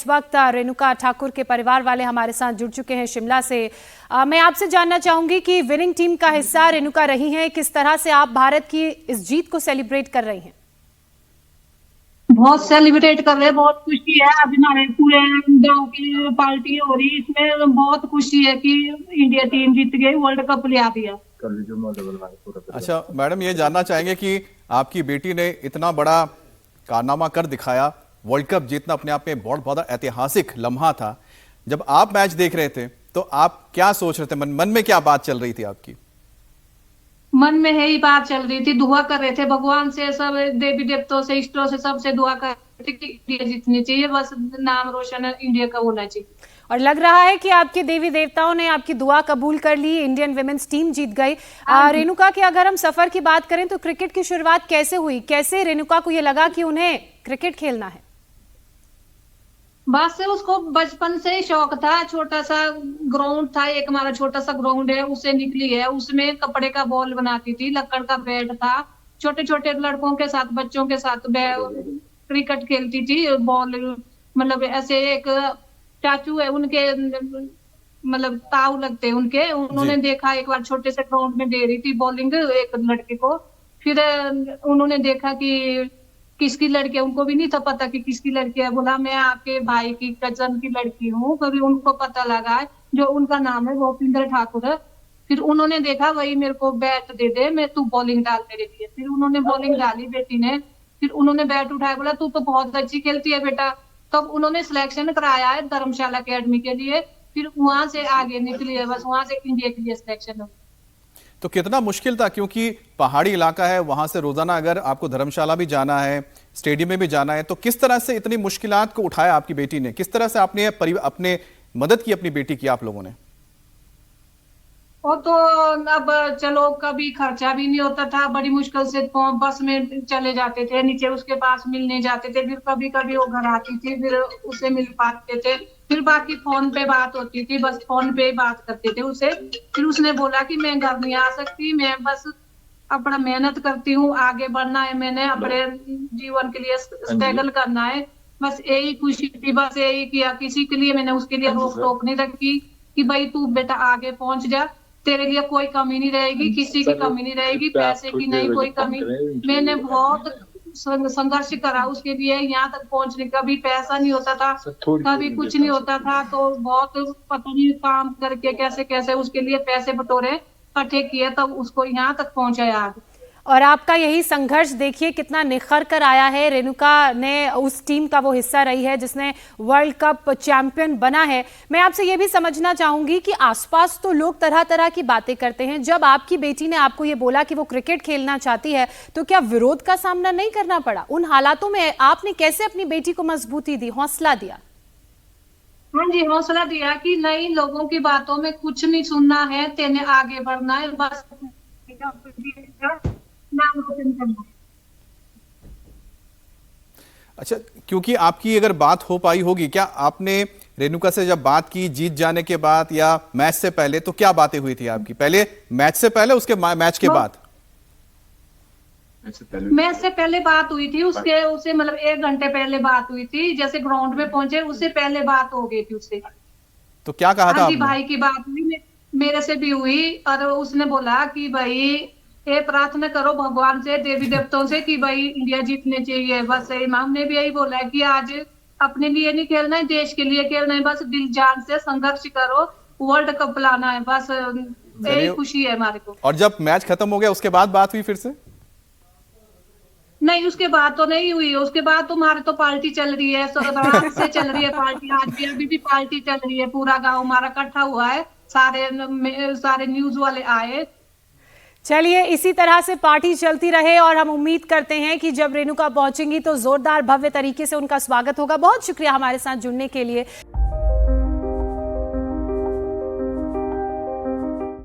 इस वक्त रेणुका ठाकुर के परिवार वाले हमारे साथ जुड़ चुके हैं शिमला से। मैं आपसे जानना चाहूंगी कि विनिंग टीम का हिस्सा रेणुका रही हैं, किस तरह से आप भारत की इस जीत को सेलिब्रेट कर रही हैं? बहुत सेलिब्रेट कर रहे हैं, बहुत खुशी है। अभी हमारे पूरे गांव की पार्टी हो रही, इसमें बहुत खुशी है कि इंडिया टीम जीत गई, वर्ल्ड कप ले आ दिया। अच्छा मैडम, ये जानना चाहेंगे कि आपकी बेटी ने इतना बड़ा कारनामा कर दिखाया, वर्ल्ड कप जीतना अपने आप में बहुत बड़ा ऐतिहासिक लम्हा था। जब आप मैच देख रहे थे तो आप क्या सोच रहे थे, मन में क्या बात चल रही थी आपकी? मन में यही बात चल रही थी, दुआ कर रहे थे भगवान से, सब देवी देवताओं से, इष्टों से, सबसे दुआ कर रहे थे कि इंडिया जीतनी चाहिए, बस नाम रोशन इंडिया का होना चाहिए। और लग रहा है कि आपके देवी देवताओं ने आपकी दुआ कबूल कर ली, इंडियन विमेन्स टीम जीत गई। रेणुका के अगर हम सफर की बात करें तो क्रिकेट की शुरुआत कैसे हुई, कैसे रेणुका को ये लगा कि उन्हें क्रिकेट खेलना है? बस उसको बचपन से ही शौक था। छोटा सा ग्राउंड था, एक हमारा छोटा सा ग्राउंड है, उससे निकली है। उसमें कपड़े का बॉल बनाती थी, लकड़ का बैट था, छोटे छोटे लड़कों के साथ, बच्चों के साथ क्रिकेट खेलती थी। बॉल मतलब ऐसे एक चाचू है उनके, मतलब ताऊ लगते हैं उनके, उन्होंने देखा एक बार छोटे से ग्राउंड में दे रही थी बॉलिंग एक लड़के को। फिर उन्होंने देखा कि किसकी लड़की है, उनको भी नहीं था पता कि किसकी लड़की है। बोला मैं आपके भाई की कजन की लड़की हूँ। कभी उनको पता लगा जो उनका नाम है गोविंदर ठाकुर है। फिर उन्होंने देखा वही मेरे को बैट दे दे, मैं तू बॉलिंग डाल मेरे लिए। फिर उन्होंने बॉलिंग डाली बेटी ने, फिर उन्होंने बैट उठाया, बोला तू तो बहुत अच्छी खेलती है बेटा। तब उन्होंने सिलेक्शन कराया है धर्मशाला अकेडमी के लिए, फिर वहां से आगे निकली है, बस वहां से इंडिया के लिए सिलेक्शन हो। तो कितना मुश्किल था, क्योंकि पहाड़ी इलाका है, वहां से रोजाना अगर आपको धर्मशाला भी जाना है, स्टेडियम में भी जाना है, तो किस तरह से इतनी मुश्किलात को उठाया आपकी बेटी ने? किस तरह से आपने अपने मदद की अपनी बेटी की आप लोगों ने? वो तो अब चलो, कभी खर्चा भी नहीं होता था, बड़ी मुश्किल से बस में चले जाते थे, नीचे उसके पास मिलने जाते थे। फिर कभी कभी वो घर आती थी, फिर उसे मिल पाते थे। फिर बाकी फोन पे बात होती थी, बस फोन पे बात करते थे उसे। फिर उसने बोला कि मैं घर नहीं आ सकती, मैं बस अपना मेहनत करती हूँ, आगे बढ़ना है, मैंने अपने जीवन के लिए स्ट्रगल करना है, बस यही खुशी थी, बस यही किया। किसी के लिए मैंने उसके लिए रोक टोक नहीं रखी कि भाई तू बेटा आगे पहुंच जा, तेरे लिए कोई कमी नहीं रहेगी, किसी की कमी नहीं रहेगी, पैसे की नहीं कोई कमी। मैंने बहुत संघर्ष करा उसके लिए, यहाँ तक पहुंचने। कभी पैसा नहीं होता था, कभी कुछ नहीं होता था, तो बहुत पता नहीं काम करके कैसे कैसे उसके लिए पैसे बटोरे, इकट्ठे किए, तब उसको यहाँ तक पहुंचाया आगे। और आपका यही संघर्ष देखिए कितना निखर कर आया है। रेणुका ने उस टीम का वो हिस्सा रही है जिसने वर्ल्ड कप चैंपियन बना है। मैं आपसे ये भी समझना चाहूंगी कि आसपास तो लोग तरह तरह की बातें करते हैं, जब आपकी बेटी ने आपको ये बोला कि वो क्रिकेट खेलना चाहती है तो क्या विरोध का सामना नहीं करना पड़ा? उन हालातों में आपने कैसे अपनी बेटी को मजबूती दी, हौसला दिया? हाँ जी, हौसला दिया कि नहीं, लोगों की बातों में कुछ नहीं सुनना है, तेने आगे बढ़ना है, बस नाम रोशन करना है। अच्छा, क्योंकि आपकी अगर बात हो पाई होगी, क्या आपने रेणुका से जब बात की जीत जाने के बाद या मैच से पहले, तो क्या बातें हुई थी आपकी? पहले मैच से पहले, उसके मैच के बाद? मैच से पहले बात हुई थी उससे मतलब 1 घंटे पहले बात हुई थी। जैसे ग्राउंड में पहुंचे उससे पहले बात हो गई थी उससे। तो क्या कहा था आपने? भाई की बात हुई, मेरे से भी हुई, और उसने बोला कि भाई ये प्रार्थना करो भगवान से, देवी देवताओं से कि भाई इंडिया जीतने चाहिए। बस हमने भी यही बोला है कि आज अपने लिए नहीं खेलना है, देश के लिए खेलना है, बस दिल जान से संघर्ष करो, वर्ल्ड कप लाना है, बस यही खुशी है हमारे को। और जब मैच खत्म हो गया उसके बाद बात हुई फिर से? नहीं, उसके बाद तो नहीं हुई। उसके बाद तुम्हारे तो पार्टी चल रही है, रात से चल रही है पार्टी, आज भी अभी भी पार्टी चल रही है। पूरा गांव हमारा इकट्ठा हुआ है, सारे न्यूज वाले आए। चलिए, इसी तरह से पार्टी चलती रहे और हम उम्मीद करते हैं कि जब रेणुका पहुंचेंगी तो जोरदार भव्य तरीके से उनका स्वागत होगा। बहुत शुक्रिया हमारे साथ जुड़ने के लिए।